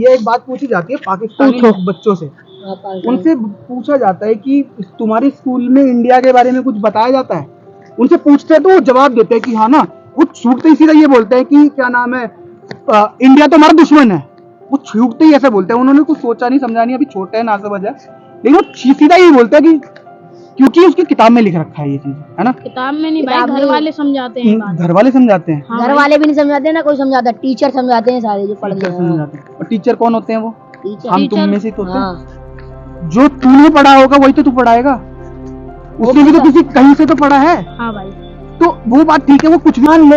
ये एक बात पूछी जाती है पाकिस्तानी बच्चों से, उनसे पूछा जाता है कि तुम्हारे स्कूल में इंडिया के बारे में कुछ बताया जाता है। उनसे पूछते हैं तो वो जवाब देते हैं कि हाँ ना, वो छूटते ही सीधा ये बोलते हैं कि क्या नाम है, इंडिया तो हमारा दुश्मन है। वो छूटते ही ऐसे बोलते हैं, उन्होंने कुछ सोचा नहीं समझा नहीं, अभी छोटे हैं ना समझ है, लेकिन वो सीधा ये बोलते हैं कि क्योंकि उसकी किताब में लिख रखा है ये चीज, है ना। किताब में नहीं भाई, घर वाले समझाते हैं। घर वाले समझाते हैं। घर वाले भी नहीं समझाते ना, कोई समझाता, टीचर समझाते हैं सारे जो पढ़ टीचर गए समझाते हैं। और टीचर कौन होते हैं? वो हम तुम में से तो होते हैं। हाँ। जो तूने पढ़ा होगा वही तो तू पढ़ाएगा, उसने भी तो किसी कहीं से तो पढ़ा है। हाँ भाई, तो वो बात ठीक है, वो कुछ मान ले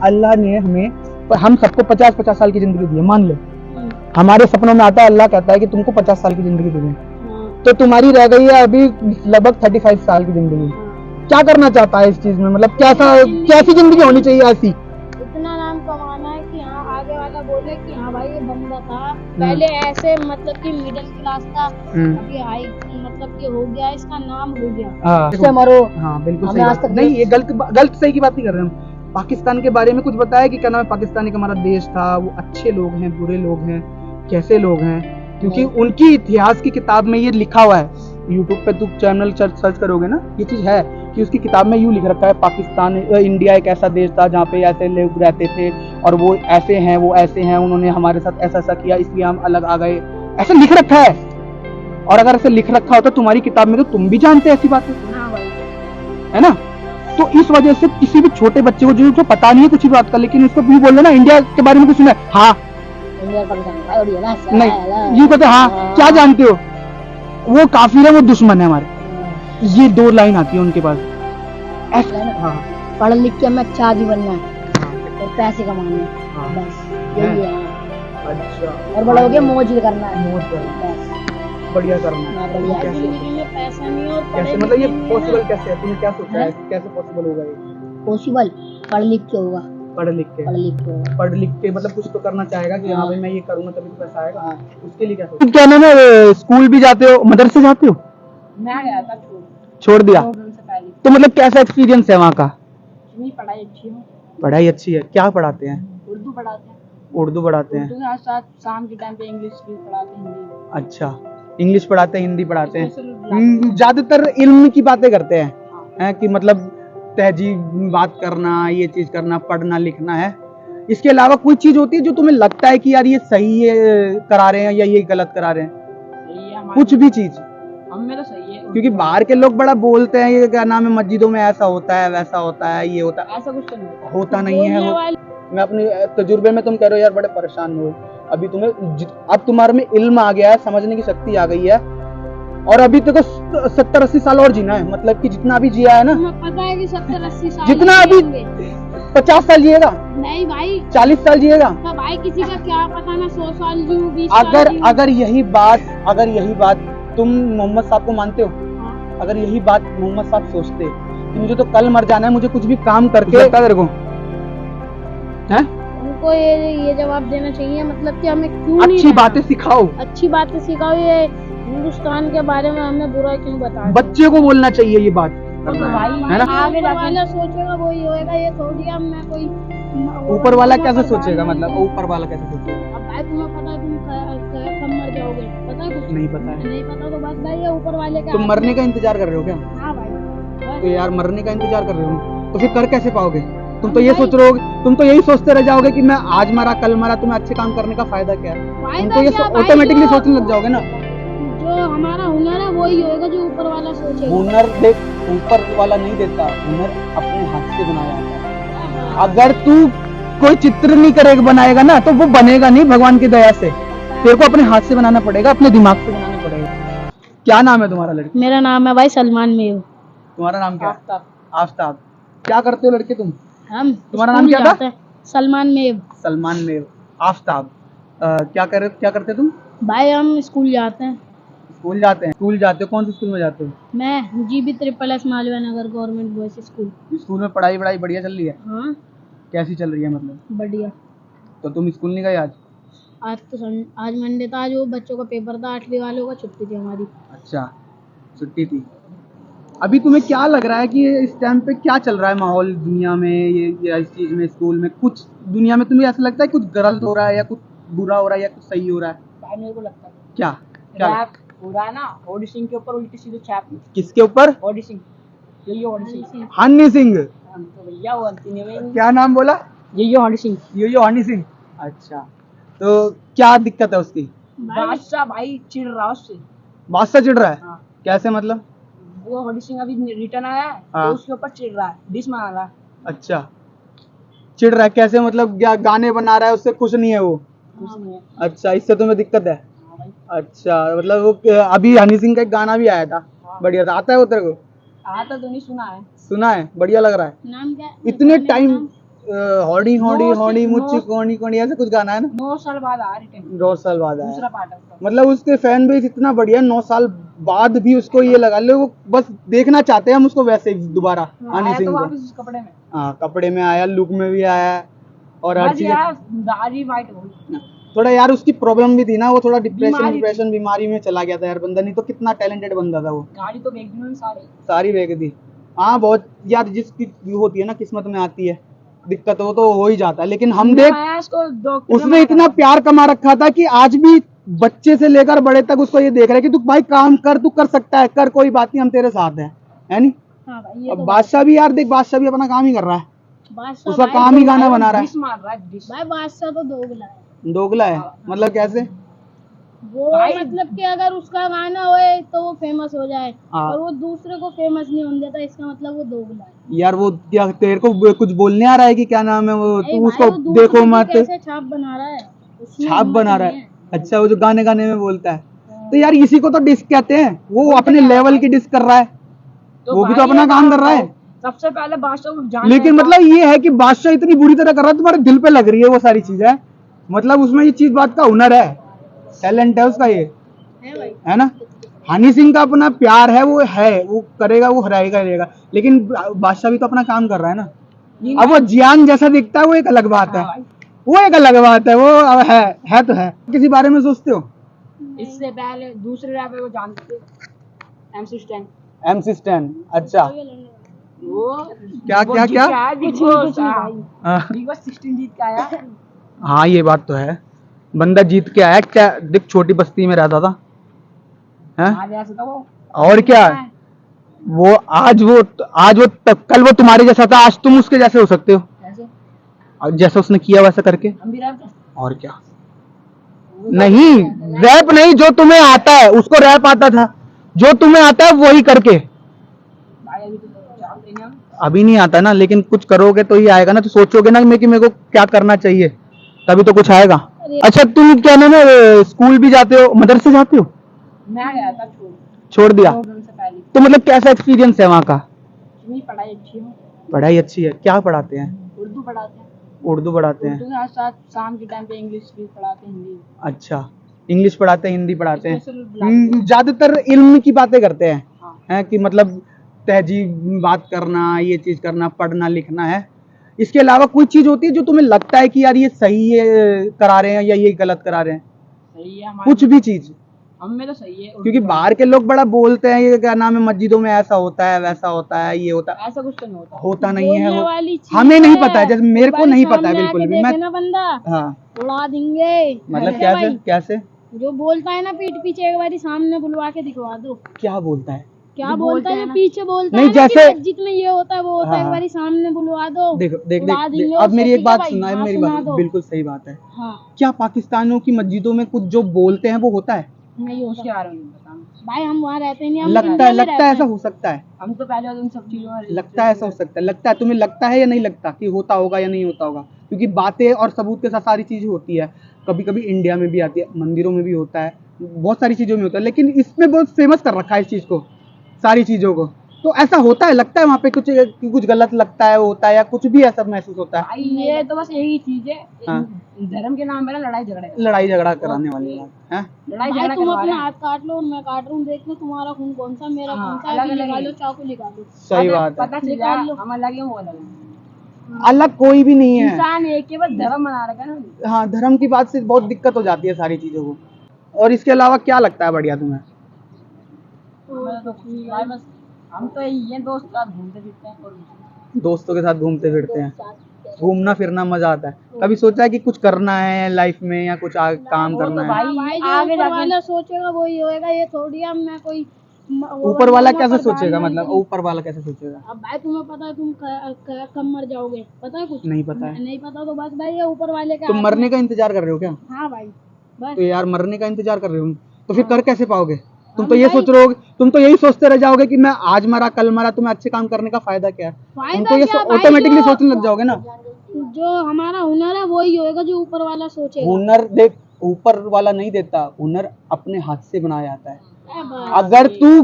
अल्लाह ने हमें, हम सबको 50-50 साल की जिंदगी दी है, मान ले। हमारे सपनों में आता है, अल्लाह कहता है कि तुमको 50 साल की जिंदगी दे दूं, तो तुम्हारी रह गई है अभी लगभग 35 साल की जिंदगी। क्या करना चाहता है इस चीज में, मतलब कैसी जिंदगी होनी चाहिए ऐसी? इतना नाम कमाना है कि हाँ आगे वाला बोले कि हाँ भाई ये बंदा था पहले ऐसे, मतलब कि मिडिल क्लास था, अभी हाई मतलब कि हो गया, इसका नाम हो गया। इससे मरो। हाँ बिल्कुल सही बात नहीं, ये गलत सही की बात नहीं कर रहे हम। पाकिस्तान के बारे में कुछ बताया कि क्या नाम है, पाकिस्तान एक हमारा देश था, वो अच्छे लोग हैं, बुरे लोग हैं, कैसे लोग हैं, क्योंकि उनकी इतिहास की किताब में ये लिखा हुआ है। यूट्यूब पे तू चैनल सर्च करोगे ना, ये चीज है कि उसकी किताब में यूं लिख रखा है, पाकिस्तान इंडिया एक ऐसा देश था जहाँ पे ऐसे लोग रहते थे और वो ऐसे हैं, वो ऐसे हैं, उन्होंने हमारे साथ ऐसा ऐसा किया, इसलिए हम अलग आ गए, ऐसा लिख रखा है। और अगर ऐसे लिख रखा होता तुम्हारी किताब में तो तुम भी जानते ऐसी बातें, है ना। तो इस वजह से किसी भी छोटे बच्चे को जो पता नहीं है कुछ भी बात का, लेकिन उसको भी बोल ना इंडिया के बारे में कुछ सुना है, हाँ नहीं यूं कहते हाँ क्या जानते हो, वो काफिर है, वो दुश्मन है हमारे। ये 2 लाइन आती है उनके पास। हाँ, पढ़ लिख के हमें अच्छा आदमी बनना है और पैसे कमाने हैं, हाँ, बस यही है। अच्छा, और बड़ा हो गया मौज करना है, मौज करना, बस बढ़िया करना है। बढ़िया। कैसे जिंदगी में पैसा नहीं और कैसे मतलब ये पॉसिबल कैसे है? तुमने क्या सोचा है कैसे पॉसिबल होगा ये? पॉसिबल पढ़ लिख के होगा। पढ़ लिख के होगा। पढ़ लिख के मतलब कुछ तो करना चाहेगा कि हाँ भाई मैं ये करूंगा तभी तो पैसा आएगा। उसके लिए क्या सोचा? क्या नाम है, स्कूल भी जाते हो, मदरसे जाते हो? मैं गया था, छोड़ दिया। तो मतलब कैसा एक्सपीरियंस है वहाँ का? पढ़ाई अच्छी है। पढ़ाई अच्छी है, क्या पढ़ाते हैं? उर्दू पढ़ाते हैं। उर्दू पढ़ाते हैं, उर्दू के साथ शाम के टाइम पे इंग्लिश भी पढ़ाते हैं, हिंदी। अच्छा, इंग्लिश पढ़ाते हैं, हिंदी पढ़ाते हैं, ज्यादातर इल्म की बातें करते हैं कि मतलब तहजीब बात करना, ये चीज करना, पढ़ना लिखना है। इसके अलावा कोई चीज होती है जो तुम्हें लगता है कि यार ये सही है करा रहे हैं या ये गलत करा रहे हैं? कुछ भी चीज हमें तो सही है, क्योंकि बाहर के लोग बड़ा बोलते हैं, ये क्या नाम है, मस्जिदों में ऐसा होता है, वैसा होता है, ये होता है, ऐसा कुछ तो नहीं होता नहीं है। मैं अपने तजुर्बे में, तुम कह रहे हो यार बड़े परेशान हो, अभी तुम्हें अब तुम्हारे में इल्म आ गया है, समझने की शक्ति आ गई है, और अभी तक 70-80 साल और जीना है, मतलब कि जितना अभी जिया है ना, पता है कि 70-80 साल जितना अभी 50 साल जिएगा, नहीं भाई 40 साल जिएगा भाई, किसी का क्या पता, मैं 100 साल जीऊं, 20 साल अगर यही बात तुम मोहम्मद साहब को मानते हो, अगर यही बात मोहम्मद साहब सोचते कि मुझे तो कल मर जाना है, मुझे कुछ भी काम करके तेरे को है, उनको ये जवाब देना चाहिए, मतलब कि हमें क्यों नहीं अच्छी बातें सिखाओ, अच्छी बातें सिखाओ, ये हिंदुस्तान के बारे में हमें बुरा क्यों बता, बच्चे को बोलना चाहिए ये बात, है ना। आगे वाला सोचेगा वही होएगा, ये थोड़ी अब मैं कोई ऊपर वाला कैसे सोचेगा, मतलब ऊपर वाला कैसे सोचेगा? अब भाई तुम्हें पता है तुम कब मर जाओगे, पता है कुछ? नहीं पता है। नहीं पता तो बस भाई ये ऊपर वाले का। तुम मरने का इंतजार कर रहे हो क्या? हाँ भाई, तो यार मरने का इंतजार कर रहे हो तो फिर कर कैसे पाओगे? तुम तो ये सोच रहे हो, तुम तो यही सोचते रह जाओगे कि मैं आज मरा कल मरा, तुम्हें अच्छे काम करने का फायदा क्या है? तुम तो ये ऑटोमेटिकली सोचने लग जाओगे ना। जो हमारा हुनर है वही होएगा जो ऊपर वाला सोचेगा। हुनर देख, ऊपर वाला नहीं देता, हुनर अपने हाथ से बनाया जाता है। अगर तू कोई चित्र नहीं करेगा, बनाएगा ना, तो वो बनेगा नहीं भगवान की दया से, तेरे को अपने हाथ से बनाना पड़ेगा, अपने दिमाग से बनाना पड़ेगा। क्या नाम है तुम्हारा लड़के? मेरा नाम है भाई सलमान मेव। तुम्हारा नाम क्या है? आफ्ताब। क्या करते हो लड़के तुम? हम तुम्हारा नाम क्या था? सलमान मेव। सलमान मेव। आफ्ताब, क्या करते तुम? भाई हम स्कूल जाते हैं। स्कूल जाते हो? कौन से स्कूल में जाते हो? मैं GB SSS Malviya Nagar government boys school. School में पढ़ाई बढ़िया चल रही है? हाँ। कैसी चल रही है मतलब? बढ़िया। तो तुम स्कूल नहीं गए आज? आज मंडे था, आज वो बच्चों का पेपर था, 8वीं वालों का, छुट्टी थी हमारी। अच्छा, छुट्टी थी। अभी तुम्हें क्या लग रहा है कि इस टाइम पे क्या चल रहा है माहौल दुनिया में, ये इस चीज में, स्कूल में कुछ दुनिया में तुम्हें ऐसा लगता है कुछ गलत हो रहा है या कुछ बुरा हो रहा है या कुछ सही हो रहा है? भाई मेरे को लगता है क्या क्या रैप हो रहा है ना, हनी सिंह के ऊपर उल्टी सीधी छाप। किसके ऊपर? हनी सिंह, यही हनी सिंह। हनी सिंह, तो भैया वो अंतिम में क्या नाम बोला? यही हनी सिंह। यो हनी सिंह। अच्छा, तो क्या दिक्कत है उसकी? बादशाह भाई चिढ़ रहा उससे। बादशाह चिढ़ रहा है? हाँ। कैसे मतलब? वो हनी सिंह अभी रिटर्न आया है हाँ। तो उसके ऊपर चिढ़ रहा है, डिस मार रहा है। अच्छा, चिढ़ रहा है कैसे मतलब? क्या गाने बना रहा है उससे खुश नहीं है वो? कुछ नहीं है। अच्छा, इससे तुम्हें दिक्कत है? हाँ भाई। अच्छा, मतलब वो अभी हनी सिंह का एक गाना भी आया था, हाँ। बढ़िया था। आता है वो तेरे को? आता तो नहीं, सुना है। सुना है? बढ़िया लग रहा है। नाम क्या? इतने टाइम हौड़ी हौड़ी नौ- हौड़ी मुच्ची नौ- कोनी कोनी ऐसे कुछ गाना है ना? 9 साल बाद आया रिटर्न। 2 साल बाद आया। दूसरा पार्ट है उसका। मतलब उसके फैन बेस इतना बढ़िया, 9 साल बाद भी उसको ये लगा ले, वो बस देखना चाहते हैं हम उसको वैसे ही दोबारा, हनी आया सिंह तो को। वापस उस कपड़े में। हाँ, कपड़े में आया, लुक में भी आया और हर बस चीज। यार दाढ़ी वाइट हो गई। थोड़ा यार उसकी प्रॉब्लम भी थी ना, वो थोड़ा बीमारी डिप्रेशन बीमारी में चला गया था यार बंदा, नहीं तो कितना टैलेंटेड बंदा था वो। गाड़ी तो बेच दी उन्होंने सारी। सारी बेच दी। हाँ, बहुत यार, जिसकी होती है ना किस्मत में आती है दिक्कत, वो तो हो ही जाता है। लेकिन हम देख, आया उसको डॉक्टर उसने इतना प्यार कमा रखा था कि आज भी बच्चे से लेकर बड़े तक उसको ये देख रहे हैं कि तू भाई काम कर, तू कर सकता है, कर, कोई बात नहीं, हम तेरे साथ है नहीं? हाँ भाई, ये अब तो बादशाह भी यार देख, बादशाह भी अपना काम ही कर रहा है, बादशाह उसका भाई काम ही तो गाना बना रहा है। डिस मार रहा है, डिस। भाई बादशाह तो दोगला है। दोगला है? मतलब कैसे? वो मतलब कि अगर उसका गाना होए तो वो फेमस हो जाए हाँ। और वो दूसरे को फेमस नहीं होने देता, इसका मतलब वो दोगला है। यार वो क्या तेरे को कुछ बोलने आ रहा है कि क्या नाम है वो? नहीं तू भाई, उसको वो दूसरे देखो की मत। कैसे छाप बना रहा है, उसमें छाप हिम्मत बना रहा नहीं है? अच्छा, वो जो गाने गाने में बोलता है, तो यार इसी को तो डिस कहते हैं, वो बोलते अपने क्या लेवल भाई? की डिस कर रहा है, वो भी तो भाई अपना ये काम बात कर रहा है। बताओ, सबसे पहले बादशाह को जान लेकिन लेता। मतलब ये है कि बादशाह इतनी बुरी तरह कर रहा है, तुम्हारे दिल पे लग रही है वो सारी चीजें, मतलब उसमें ये चीज बात का हुनर है, टैलेंट है उसका, ये है भाई। है ना? हनी सिंह का अपना प्यार है, वो करेगा, वो रहेगा, लेकिन बादशाह भी तो अपना काम कर रहा है ना। अब वो जियान जैसा दिखता है वो एक अलग बात है, वो एक अलग बात है, वो अब है तो है। किसी बारे में सोचते हो? इससे पहले दूसरे रैपर को जानते थे, MC स्टैन। MC stand? अच्छा, वो क्या वो जीत के आया बिग बॉस। हाँ। बिग बॉस 16 जीत के आया। हाँ, ये बात तो है, बंदा जीत के आया। क्या देख, छोटी बस्ती में रहता था, हैं? आज ऐसा था वो। और क्या, कल वो तुम्हारे जैसा था, आज तुम उसके जैसे हो सकते हो, कैसे? और जैसा उसने किया वैसा करके। हम भी रैप थे। और क्या? नहीं, रैप नहीं, जो तुम्हें आता है उसको रैप आता था, जो तुम्हें आता है वही करके। भाई अभी तो जानते नहीं हम। अभी नहीं आता ना, लेकिन कुछ करोगे तो ही आएगा ना, तो सोचोगे ना कि मेरे को क्या करना चाहिए, तभी तो कुछ आएगा। अच्छा, तुम क्या नाम है, स्कूल भी जाते हो, मदरसे जाते हो? मैं गया था छोड़ दिया? 2 दिन से पहले। तो मतलब कैसा एक्सपीरियंस है वहाँ का? इतनी पढ़ाई अच्छी है। पढ़ाई अच्छी है? क्या पढ़ाते हैं? उर्दू पढ़ाते हैं। उर्दू पढ़ाते हैं? उर्दू के साथ शाम के टाइम पे इंग्लिश भी पढ़ाते हैं, हिंदी। अच्छा, इंग्लिश पढ़ाते हैं, हिंदी पढ़ाते हैं। स्पेशल ज्यादातर इल्म की बातें करते हैं, हाँ। हैं कि मतलब तहजीब बात करना, ये चीज करना, पढ़ना लिखना है। इसके अलावा कोई चीज होती है जो तुम्हें लगता है कि यार ये सही है करा रहे हैं या ये गलत करा रहे हैं? सही है हमारे कुछ भी चीज, हमें तो सही है। क्योंकि बाहर के लोग बड़ा बोलते हैं, ये क्या नाम है, मस्जिदों में ऐसा होता है, वैसा होता है, ये होता है, ऐसा कुछ तो नहीं होता। होता नहीं है बोलने वो, वाली चीज हमें नहीं है। पता है, जैसे मेरे को नहीं पता है सामने बिल्कुल आके भी। मैं देखे ना बंदा हाँ, उड़ा देंगे। मतलब ऐसे भाई, कैसे जो बोलता है ना पीठ पीछे, एक बारी सामने बुलवा के दिखवा दो। क्या बोलता है? क्या बोलता है? जो पीछे बोलता नहीं, है ना कि जैसे मस्जिद में ये होता है वो होता है, एक हाँ। बारी सामने बुलवा दो। देख उड़ा देंगे अब उससे, मेरी एक ठीक है बात भाई? सुना है, हाँ, मेरी सुना बात दो। बिल्कुल सही बात है। हाँ, क्या पाकिस्तानियों की मस्जिदों में कुछ जो बोलते हैं वो होता है? नहीं उसके बारे में नहीं पता भाई, हम वहाँ रहते नहीं। हम लगता है ऐसा हो सकता है, हम तो पहले उन सब चीजों में लगता है ऐसा हो सकता है, लगता है तुम्हें, लगता है या नहीं लगता कि होता होगा या नहीं होता होगा? क्योंकि बातें और सबूत के साथ सारी चीजें होती है, कभी कभी इंडिया में भी आती है, मंदिरों में भी होता है, बहुत सारी चीजों में होता है, लेकिन इसमें बहुत फेमस कर रखा है इस चीज को, सारी चीजों को। तो ऐसा होता है, लगता है वहाँ पे कुछ गलत लगता है, होता है, या कुछ भी ऐसा महसूस होता है? भाई ये तो बस यही चीज है, हाँ। धर्म के नाम पे ना लड़ाई झगड़ा कराने वाली बात है। लड़ाई झगड़ा तुम अपना हाथ काट लो, मैं काट रहा हूँ, देख लो तुम्हारा खून कौन सा, मेरा कौन सा, अभी निकाल लो, चाकू निकाल लो। सही बात है, पता चला हम अलग है, वो अलग है। अलग कोई भी नहीं है, इंसान एक ही, बस धर्म बना रखा है ना। हाँ, धर्म की बात से बहुत दिक्कत हो जाती है सारी चीजों को। और इसके अलावा क्या लगता है बढ़िया तुम्हें? भाई बस हम तो ये दोस्त के साथ घूमते फिरते हैं और दोस्तों के साथ घूमते फिरते हैं, घूमना फिरना मजा आता है। कभी सोचा है कि कुछ करना है लाइफ में या कुछ काम करना है? भाई आगे वाला सोचेगा वही होएगा, ये थोड़ी अब मैं कोई ऊपर वाला कैसे सोचेगा, मतलब ऊपर वाला कैसे सोचेगा? अब भाई तुम्हें पता है तुम कब मर जाओगे, पता है? कुछ नहीं पता है। नहीं पता तो बस भाई ये ऊपर वाले का तुम मरने का इंतजार कर रहे हो क्या? हाँ भाई बस। तो यार मरने का इंतजार कर रहे हो तो फिर कर कैसे पाओगे? तुम तो ये सोच रहे हो, तुम तो यही सोचते रह जाओगे कि मैं आज मरा कल मरा, तुम्हें अच्छे काम करने का फायदा क्या है? तुम तो ये ऑटोमेटिकली सोचने लग जाओगे ना। जो हमारा हुनर है वही होएगा जो ऊपर वाला सोचेगा। हुनर देख, ऊपर वाला नहीं देता, हुनर अपने हाथ से बनाया जाता है। अगर तू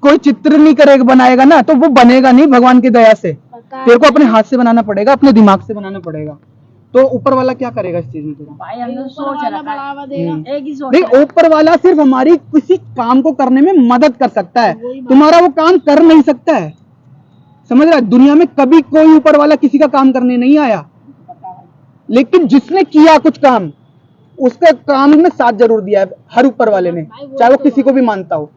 कोई चित्र नहीं करेगा बनाएगा ना तो वो बनेगा नहीं भगवान की दया से। तेरे को अपने हाथ से बनाना पड़ेगा, अपने दिमाग से बनाना पड़ेगा। तो ऊपर वाला क्या करेगा इस चीज में तेरा? भाई हम लोग सोच बढ़ावा देगा, एक ही सोच। नहीं, ऊपर वाला सिर्फ हमारी किसी काम को करने में मदद कर सकता है, तुम्हारा वो काम कर नहीं सकता है, समझ रहा है? दुनिया में कभी कोई ऊपर वाला किसी का काम करने नहीं आया, लेकिन जिसने किया कुछ काम उसका काम में साथ जरूर दिया है हर ऊपर वाले ने, चाहे वो किसी को भी मानता हो।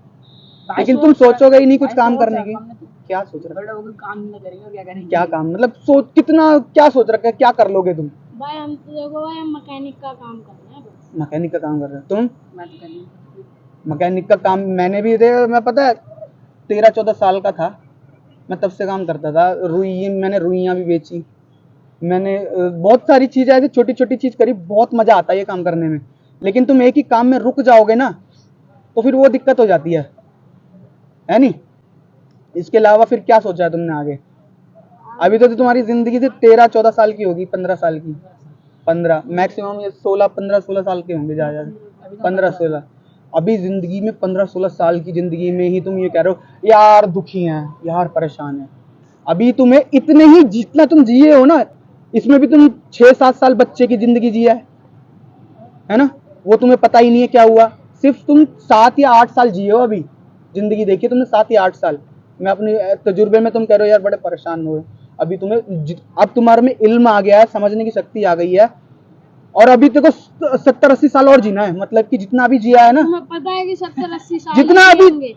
लेकिन तुम सोचोगे ही नहीं कुछ काम करने की। क्या सोच रहे हो? काम नहीं करेंगे, क्या करेंगे? क्या काम मतलब सोच, कितना क्या सोच रखा है, क्या कर लोगे तुम? भाई हम तो देखो भाई हम मैकेनिक का काम कर रहे हैं। मैकेनिक का काम कर रहे हो तुम? मैकेनिक का काम मैंने भी दे, मैं पता है 13-14 साल का था, मैं तब से काम करता था। मैंने रुइयाँ भी बेची, मैंने बहुत सारी चीजें ऐसी छोटी छोटी चीज करी, बहुत मजा आता है ये काम करने में। लेकिन तुम एक ही काम में रुक जाओगे ना तो फिर वो दिक्कत हो जाती है नहीं? इसके अलावा फिर क्या सोचा है तुमने आगे? अभी तो तुम्हारी जिंदगी से 13-14 साल की होगी, 15 साल की, 15 मैक्सिमम, ये 15-16 साल के होंगे ज्यादा, 15-16। अभी जिंदगी में 15-16 साल की जिंदगी में ही तुम ये कह रहे हो यार दुखी हैं, यार परेशान है। अभी तुम्हें इतने ही जितना तुम जिए हो ना, इसमें भी तुम 6-7 साल बच्चे की जिंदगी जिया है ना? वो तुम्हें पता ही नहीं है क्या हुआ। सिर्फ तुम 7 या 8 साल जिए हो अभी जिंदगी, देखिए तुमने 7 या 8 साल। मैं अपने तजुर्बे में तुम कह रहे हो यार बड़े परेशान हो, अभी तुम्हें अब तुम्हारे में इल्म आ गया है, समझने की शक्ति आ गई है, और अभी देखो 70-80 साल और जीना है। मतलब कि जितना अभी जिया है ना, पता है कि 70-80 साल जितना अभी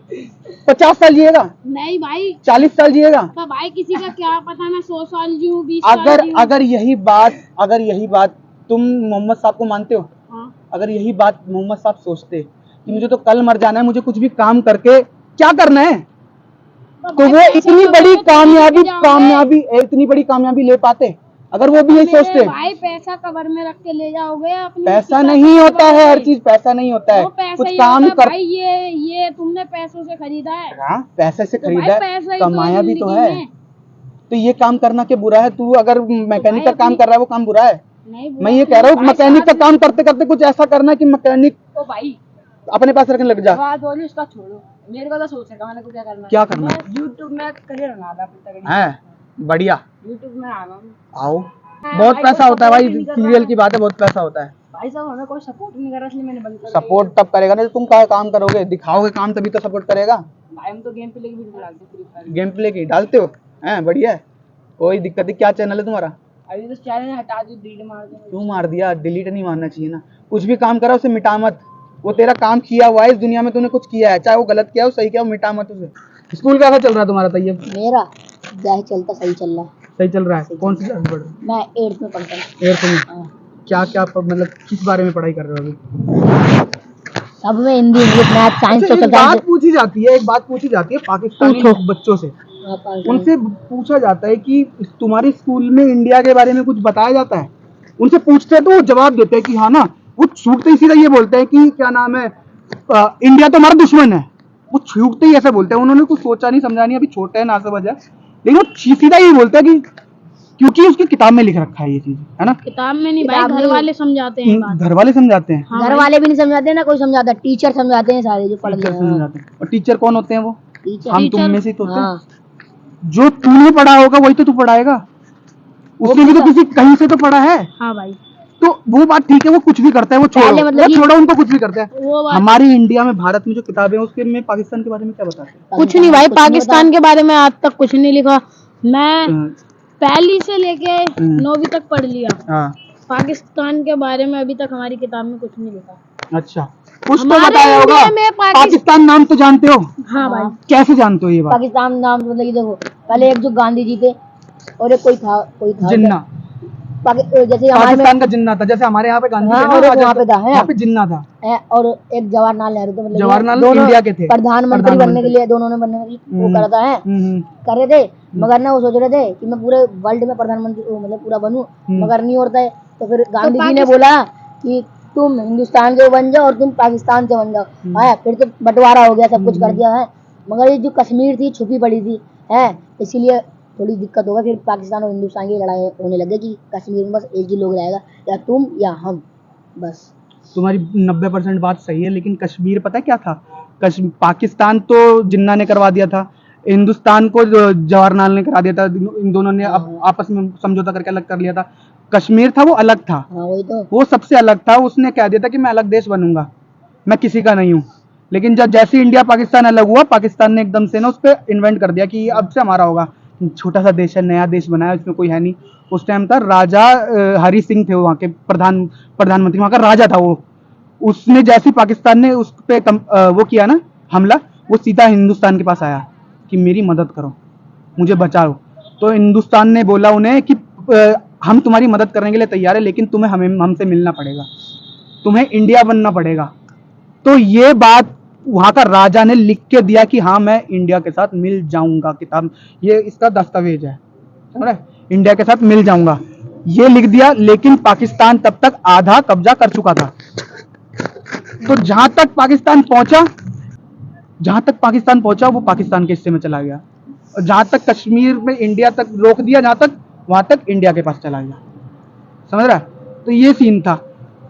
50 साल जिएगा, नहीं भाई 40 साल जिएगा। तो भाई किसी का क्या पता, मैं 100 साल जीऊँ, 20 साल जीऊँ। अगर यही बात तुम मोहम्मद साहब को मानते हो, हाँ? अगर यही बात मोहम्मद साहब सोचते कि मुझे तो कल मर जाना है, मुझे कुछ भी काम करके क्या करना है, तो वो इतनी बड़ी कामयाबी ले पाते। अगर वो भी यही सोचते। भाई पैसा कवर में रख के ले जाओगे अपनी, पैसा नहीं होता है, हर चीज पैसा नहीं होता है, कुछ काम कर। भाई ये तुमने पैसों से खरीदा है। हाँ, पैसे से खरीदा है, कमाया भी तो है। तो ये काम करना क्या बुरा है? तू अगर मैकेनिक का काम कर रहा है वो काम बुरा है? मैं ये कह रहा हूँ मैकेनिक का काम करते करते कुछ ऐसा करना कि मैकेनिक तो भाई अपने पास रखने लग जा। उसका छोड़ो, मेरे को तो सोच रहा है क्या करना है। यूट्यूब में करियर बना है, बढ़िया, यूट्यूब में आओ। बहुत पैसा होता है भाई, सीरियल की बात है, बहुत पैसा होता है भाई साहब। हमें कोई सपोर्ट नहीं कर रहा, इसलिए मैंने बंद कर दिया। सपोर्ट तब करेगा ना तुम काम करोगे, दिखाओगे काम, तभी तो सपोर्ट करेगा। भाई हम तो गेम प्ले की वीडियो डालते हैं, गेम प्ले की डालते हो हैं? बढ़िया है, कोई दिक्कत नहीं। क्या चैनल है तुम्हारा? अभी तो चैनल हटा दो, डिलीट मार दो। क्यों मार दिया? डिलीट नहीं मारना चाहिए ना। कुछ भी काम करा उसे मिटा मत, वो तेरा काम किया हुआ है, इस दुनिया में तूने कुछ किया है, चाहे वो गलत किया हो सही किया हो, मिटा मत उसे। स्कूल कैसा चल रहा है तुम्हारा तैयब? मेरा जैसे चलता सही चल रहा है। सही चल रहा है? कौन सी क्लास में पढ़ रहे हो? मैं 8th में पढ़ता हूँ। 8th में? क्या मतलब किस बारे में पढ़ाई कर रहे हो अभी? सब में Hindi, English, math, science, social science. एक बात पूछी जाती है पाकिस्तानी बच्चों से, उनसे पूछा जाता है कि तुम्हारे स्कूल में इंडिया के बारे में कुछ बताया जाता है? उनसे पूछते हैं तो वो जवाब देते हैं कि हाँ ना, वो छूटते ही सीधा ये बोलते हैं कि क्या नाम है, इंडिया तो हमारा दुश्मन है। वो छूटते ही ऐसे बोलते हैं, उन्होंने कुछ सोचा नहीं समझा नहीं, अभी छोटे हैं ना समझ है, लेकिन वो सीधा ये बोलते हैं कि क्योंकि उसकी किताब में लिख रखा है ये चीज, है ना? किताब में नहीं भाई, घर वाले समझाते हैं। घर वाले समझाते हैं? घर वाले भी नहीं समझाते ना, कोई समझाता है, टीचर समझाते हैं सारे जो पढ़ रहे हैं। और टीचर कौन होते हैं? वो हम तुम में से तो होते हैं। जो तूने पढ़ा होगा वही तो तू पढ़ाएगा, उसने भी तो किसी कहीं से तो पढ़ा है। हाँ भाई, तो वो बात ठीक है, वो कुछ भी करता है, वो छोड़ो, मतलब छोड़ो उनको, कुछ भी करता है। हमारी इंडिया में, भारत में जो किताबें हैं उसके में पाकिस्तान के बारे में क्या बताते हैं? कुछ नहीं भाई, पाकिस्तान के बारे में आज तक कुछ नहीं लिखा। मैं पहली से लेके 9वीं तक पढ़ लिया। पाकिस्तान के बारे में अभी तक हमारी किताब में कुछ नहीं लिखा। अच्छा, कुछ तो बताया होगा। पाकिस्तान नाम तो जानते हो? हाँ भाई। कैसे जानते हो ये बात? पाकिस्तान नाम मतलब देखो, पहले एक जो गांधी जी थे और एक कोई था जिन्ना। जैसे पाकिस्तान का जिन्ना था, जैसे हमारे यहाँ पे गांधी हाँ, थे और ना, वहाँ पे था, यहाँ पे जिन्ना था। और एक जवाहरलाल नेहरू थे, मतलब जवाहरलाल दोनों इंडिया के थे, प्रधानमंत्री बनने के लिए, दोनों ने बनने के लिए वो करता है, कर रहे थे। मगर ना वो सोच रहे थे कि मैं पूरे वर्ल्ड में प्रधानमंत्री मतलब पूरा बनूं, मगर नहीं होता है। तो फिर गांधी जी ने बोला कि तुम हिंदुस्तान के बन जाओ और तुम पाकिस्तान से बन जाओ। है फिर तो बंटवारा हो गया, सब कुछ कर दिया है। मगर ये जो कश्मीर थी छुपी पड़ी थी, है इसीलिए थोड़ी दिक्कत होगा। फिर पाकिस्तान और हिंदुस्तान की लड़ाई होने लगे कि कश्मीर में बस एक ही लोग रहेगा, या तुम या हम, बस। तुम्हारी 90% बात सही है, लेकिन कश्मीर पता है क्या था? पाकिस्तान तो जिन्ना ने करवा दिया था, हिंदुस्तान को जवाहरलाल ने करा दिया था, इन दोनों ने आपस में समझौता करके अलग कर लिया था। कश्मीर था वो अलग था, वही तो, वो सबसे अलग था। उसने कह दिया था कि मैं अलग देश बनूंगा, मैं किसी का नहीं हूँ। लेकिन जब जैसे इंडिया पाकिस्तान अलग हुआ, पाकिस्तान ने एकदम से ना उस पर इन्वेंट कर दिया कि अब से हमारा होगा। छोटा सा देश है, नया देश बनाया, उसमें कोई है नहीं। उस टाइम था राजा हरि सिंह थे वहाँ के प्रधानमंत्री, वहाँ का राजा था वो। उसने जैसे पाकिस्तान ने उस पे वो किया ना हमला, वो सीधा हिंदुस्तान के पास आया कि मेरी मदद करो, मुझे बचाओ। तो हिंदुस्तान ने बोला उन्हें कि हम तुम्हारी मदद करने के लिए तैयार है, लेकिन तुम्हें हमसे मिलना पड़ेगा, तुम्हें इंडिया बनना पड़ेगा। तो ये बात वहां का राजा ने लिख के दिया कि हाँ मैं इंडिया के साथ मिल जाऊंगा। किताब ये इसका दस्तावेज है, समझ रहे? इंडिया के साथ मिल जाऊंगा, ये लिख दिया। लेकिन पाकिस्तान तब तक आधा कब्जा कर चुका था। तो जहां तक पाकिस्तान पहुंचा वो पाकिस्तान के हिस्से में चला गया, और जहां तक कश्मीर में इंडिया तक रोक दिया, जहां तक वहां तक इंडिया के पास चला गया, समझ रहा है? तो ये सीन था।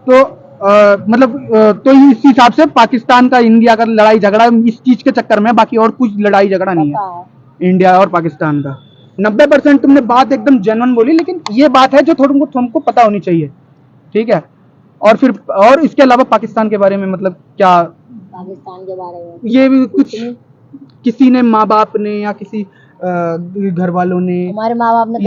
तो तो इस हिसाब से पाकिस्तान का इंडिया का लड़ाई झगड़ा इस चीज के चक्कर में, बाकी और कुछ लड़ाई झगड़ा नहीं है इंडिया और पाकिस्तान का। 90% तुमने बात एकदम जेन्युइन बोली, लेकिन ये बात है जो तुमको पता होनी चाहिए, ठीक है? और फिर और इसके अलावा पाकिस्तान के बारे में मतलब क्या, पाकिस्तान के बारे में ये भी कुछ किसी ने माँ बाप ने या किसी घर वालों ने, हमारे माँ बाप ने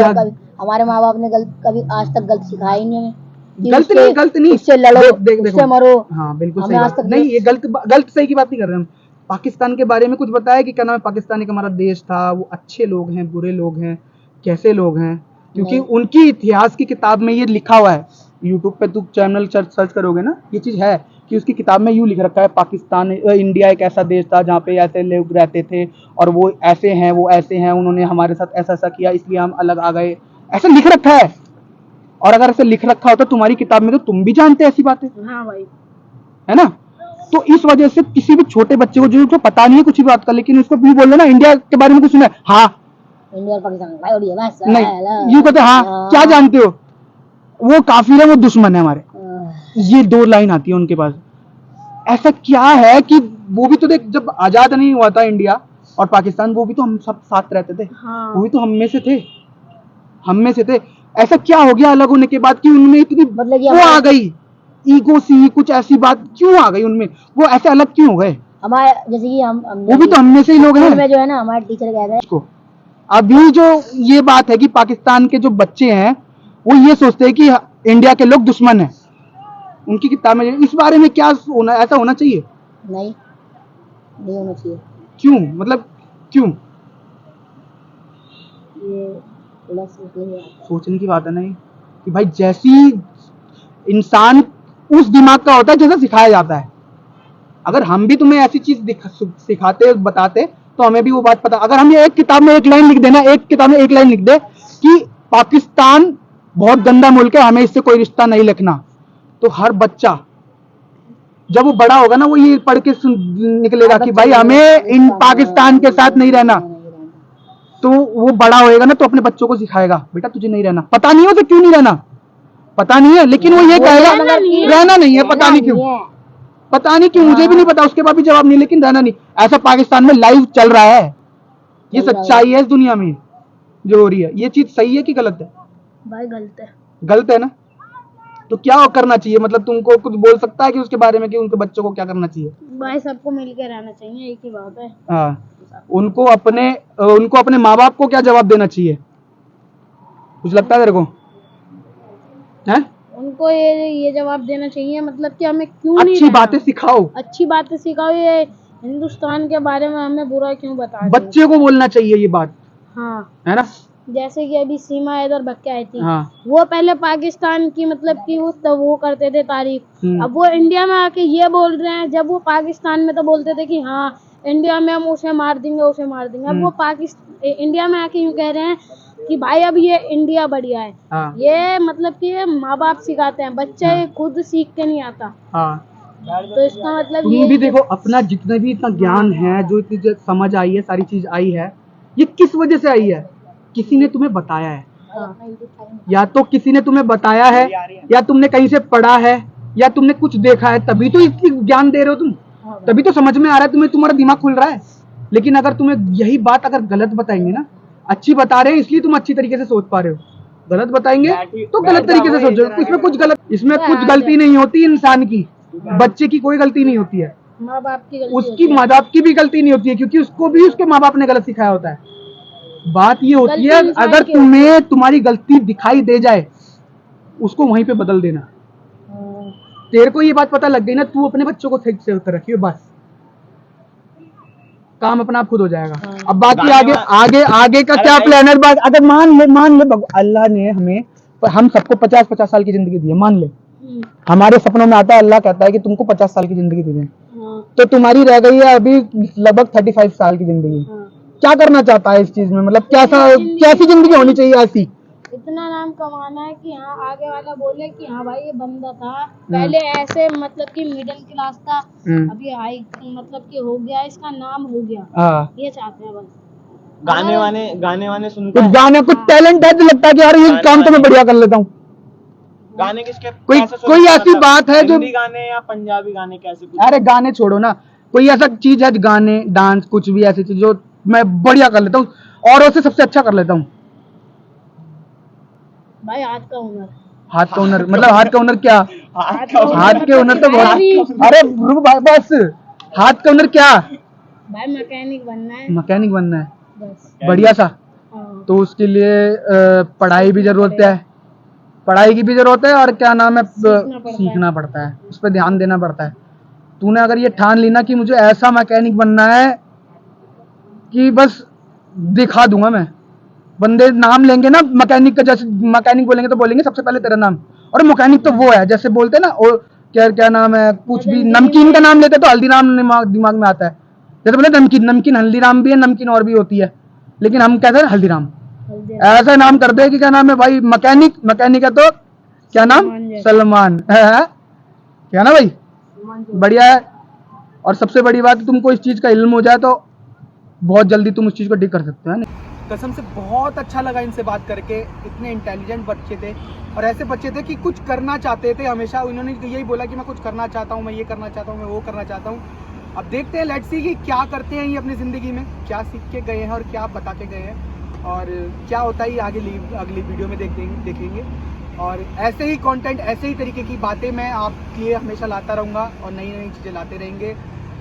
हमारे माँ बाप ने कभी आज तक गलत सिखाया ही नहीं हमें। गलत नहीं, उससे लड़ो, उससे मरो। हाँ बिल्कुल सही बात नहीं, ये गलत सही की बात नहीं कर रहे हम। पाकिस्तान के बारे में कुछ बताया कि क्या नाम है, पाकिस्तान एक हमारा देश था, वो अच्छे लोग हैं, बुरे लोग हैं, कैसे लोग हैं? क्योंकि उनकी इतिहास की किताब में ये लिखा हुआ है। यूट्यूब पे तू चैनल सर्च करोगे ना, ये चीज है कि उसकी किताब में यूं लिख रखा है, पाकिस्तान इंडिया एक ऐसा देश था जहाँ पे ऐसे लोग रहते थे, और वो ऐसे हैं, वो ऐसे हैं, उन्होंने हमारे साथ ऐसा ऐसा किया, इसलिए हम अलग आ गए, ऐसा लिख रखा है। और अगर ऐसे लिख रखा होता तुम्हारी किताब में, तो तुम भी जानते ऐसी बातें, हाँ भाई, है ना? तो इस वजह से किसी भी छोटे बच्चे को जो पता नहीं है कुछ भी बात का, लेकिन उसको भी बोल देना इंडिया के बारे में कुछ सुना है, हाँ इंडिया और पाकिस्तान नहीं, यूं कहते हाँ क्या जानते हो, वो काफिर है, वो दुश्मन है हमारे, ये 2 लाइन आती है उनके पास। ऐसा क्या है कि वो भी तो देख, जब आजाद नहीं हुआ था इंडिया और पाकिस्तान, वो भी तो हम सब साथ रहते थे, वो भी तो हम में से थे। ऐसा क्या हो गया अलग होने के बाद कि उनमें इतनी वो आ गई, ईगो सी कुछ ऐसी बात क्यों आ गई उनमें, वो ऐसे अलग क्यों हो गए? हमारे जैसे कि हम वो भी तो हम में से ही लोग हैं। जो है ना, हमारे टीचर कहते हैं अभी जो ये बात है कि पाकिस्तान के जो बच्चे हैं वो ये सोचते हैं कि इंडिया के लोग दुश्मन हैं। उनकी किताब में इस बारे में क्या होना, ऐसा होना चाहिए? नहीं होना चाहिए। क्यों, मतलब क्यों? ये सोचने की बात है नहीं कि भाई, जैसी इंसान उस दिमाग का होता है जैसा सिखाया जाता है। अगर हम भी तुम्हें ऐसी चीज सिखाते बताते, तो हमें भी वो बात पता। अगर हम ये एक किताब में एक लाइन लिख देना, एक किताब में एक लाइन लिख दे कि पाकिस्तान बहुत गंदा मुल्क है, हमें इससे कोई रिश्ता नहीं रखना, तो हर बच्चा जब वो बड़ा होगा ना, वो ये पढ़ के निकलेगा कि भाई हमें इन पाकिस्तान के साथ नहीं रहना। तो वो बड़ा होएगा ना, तो अपने बच्चों को सिखाएगा, बेटा तुझे नहीं रहना, पता नहीं है तो क्यों नहीं रहना, पता नहीं है, लेकिन वो ये कहेगा रहना नहीं है, पता नहीं क्यों, मुझे भी नहीं पता, उसके बाद भी जवाब नहीं, लेकिन रहना नहीं। ऐसा पाकिस्तान में लाइव चल रहा है, ये सच्चाई है इस दुनिया में जो हो रही है। ये चीज सही है कि गलत है? भाई गलत है ना? तो क्या करना चाहिए, मतलब तुमको कुछ बोल सकता है कि उसके बारे में, कि उनके बच्चों को क्या करना चाहिए? भाई सबको मिलकर रहना चाहिए, एक ही बात है। हाँ, उनको अपने माँ बाप को क्या जवाब देना चाहिए, कुछ लगता है तेरे को? हैं? उनको ये जवाब देना चाहिए, मतलब कि हमें क्यों नहीं अच्छी बातें सिखाओ, ये हिंदुस्तान के बारे में हमें बुरा क्यों बता रहे हो? बच्चे को बोलना चाहिए ये बात, हाँ, है ना? जैसे कि अभी सीमा इधर बक के आई थी, हाँ। वो पहले पाकिस्तान की मतलब कि वो करते थे तारीफ। अब वो इंडिया में आके ये बोल रहे हैं, जब वो पाकिस्तान में तो बोलते थे कि हाँ इंडिया में हम उसे मार देंगे उसे मार देंगे। अब वो इंडिया में आके यूँ कह रहे हैं कि भाई अब ये इंडिया बढ़िया है। हाँ। ये मतलब कि माँ बाप सिखाते हैं, बच्चे खुद सीख के नहीं आता। हाँ। तो इसका मतलब तुम ये भी देखो, अपना जितना भी इतना ज्ञान है, जो इतनी समझ आई है, सारी चीज आई है, ये किस वजह से आई है? किसी ने तुम्हें बताया है। या तो किसी ने तुम्हें बताया है, या तुमने कहीं से पढ़ा है, या तुमने कुछ देखा है, तभी तो इतनी ज्ञान दे रहे हो तुम। तभी तो समझ में आ रहा है तुम्हें, तुम्हारा दिमाग खुल रहा है। लेकिन अगर तुम्हें यही बात अगर गलत बताएंगे ना, अच्छी बता रहे हैं इसलिए तुम अच्छी तरीके से सोच पा रहे हो, गलत बताएंगे तो गलत तरीके से सोचो। इसमें कुछ गलती नहीं होती इंसान की, बच्चे की कोई गलती नहीं होती है, माँ बाप की गलती उसकी माँ बाप की भी गलती नहीं होती है, क्योंकि उसको भी उसके माँ बाप ने गलत सिखाया होता है। बात ये होती है, अगर तुम्हें तुम्हारी गलती दिखाई दे जाए, उसको वहीं पे बदल देना। तेरे को ये बात पता लग गई ना, तू अपने बच्चों को ठीक से रखियो, बस काम अपना आप खुद हो जाएगा। अब बाकी आगे का क्या प्लान है? अगर मान ले अल्लाह ने हम सबको 50-50 साल की जिंदगी दी है, मान ले हमारे सपनों में आता है, अल्लाह कहता है कि तुमको 50 साल की जिंदगी दी है, तो तुम्हारी रह गई है अभी लगभग 35 साल की जिंदगी। क्या करना चाहता है इस चीज में? मतलब कैसी जिंदगी होनी चाहिए ऐसी? इतना नाम कमाना है कि हाँ आगे वाला बोले कि हाँ भाई ये बंदा था, पहले ऐसे मतलब कि मिडिल क्लास था, अभी हाई मतलब कि हो गया, इसका नाम हो गया। ये चाहते हैं बस। गाने वाने सुनते हैं? गाने कुछ टैलेंट है तो लगता है कि यार ये काम तो मैं बढ़िया कर लेता हूँ। गाने किसके? कोई ऐसी बात है जो हिंदी गाने या पंजाबी गाने, कैसे कुछ? अरे गाने छोड़ो ना, कोई ऐसा चीज है, गाने, डांस, कुछ भी ऐसी चीज जो मैं बढ़िया कर लेता हूँ, औरों से सबसे अच्छा कर लेता हूँ। भाई हाथ का हुनर। हाथ का हुनर मतलब हाथ का हुनर क्या? हाथ के हुनर तो बहुत। अरे भाई बस, हाथ का हुनर क्या? भाई मैकेनिक बनना है। मैकेनिक बनना है बस बढ़िया सा। तो उसके लिए पढ़ाई भी जरूरत है, पढ़ाई की भी जरूरत है, और क्या नाम है, सीखना पड़ता है, उस पर ध्यान देना पड़ता है। तूने अगर ये ठान ली ना कि मुझे ऐसा मैकेनिक बनना है कि बस दिखा दूंगा मैं, बंदे नाम लेंगे ना मैकेनिक का, जैसे मैकेनिक बोलेंगे तो बोलेंगे सबसे पहले तेरा नाम, और मैकेनिक तो वो है, जैसे बोलते हैं ना, और क्या नाम है, कुछ भी नमकीन का नाम लेते तो हल्दीराम दिमाग में आता है, जैसे बोले नमकीन हल्दीराम भी है, नमकीन और भी होती है, लेकिन हम कहते हैं हल्दीराम। ऐसा नाम कर दे कि क्या नाम है भाई, मैकेनिक है तो क्या नाम, सलमान है क्या ना भाई, बढ़िया है। और सबसे बड़ी बात, तुमको इस चीज का इल्म हो जाए तो बहुत जल्दी तुम उस चीज को ठीक कर सकते हो। कसम से बहुत अच्छा लगा इनसे बात करके, इतने इंटेलिजेंट बच्चे थे, और ऐसे बच्चे थे कि कुछ करना चाहते थे हमेशा। उन्होंने यही बोला कि मैं कुछ करना चाहता हूँ, मैं ये करना चाहता हूँ, मैं वो करना चाहता हूँ। अब देखते हैं, लेट्स सी कि क्या करते हैं ये अपनी ज़िंदगी में, क्या सीख के गए हैं और क्या बता के गए हैं, और क्या होता है ये अगली वीडियो में देखेंगे। और ऐसे ही कंटेंट, ऐसे ही तरीके की बातें मैं आपके लिए हमेशा लाता रहूँगा, और नई नई चीज़ें लाते रहेंगे।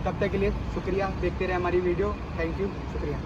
तब तक के लिए शुक्रिया, देखते रहे हमारी वीडियो। थैंक यू, शुक्रिया।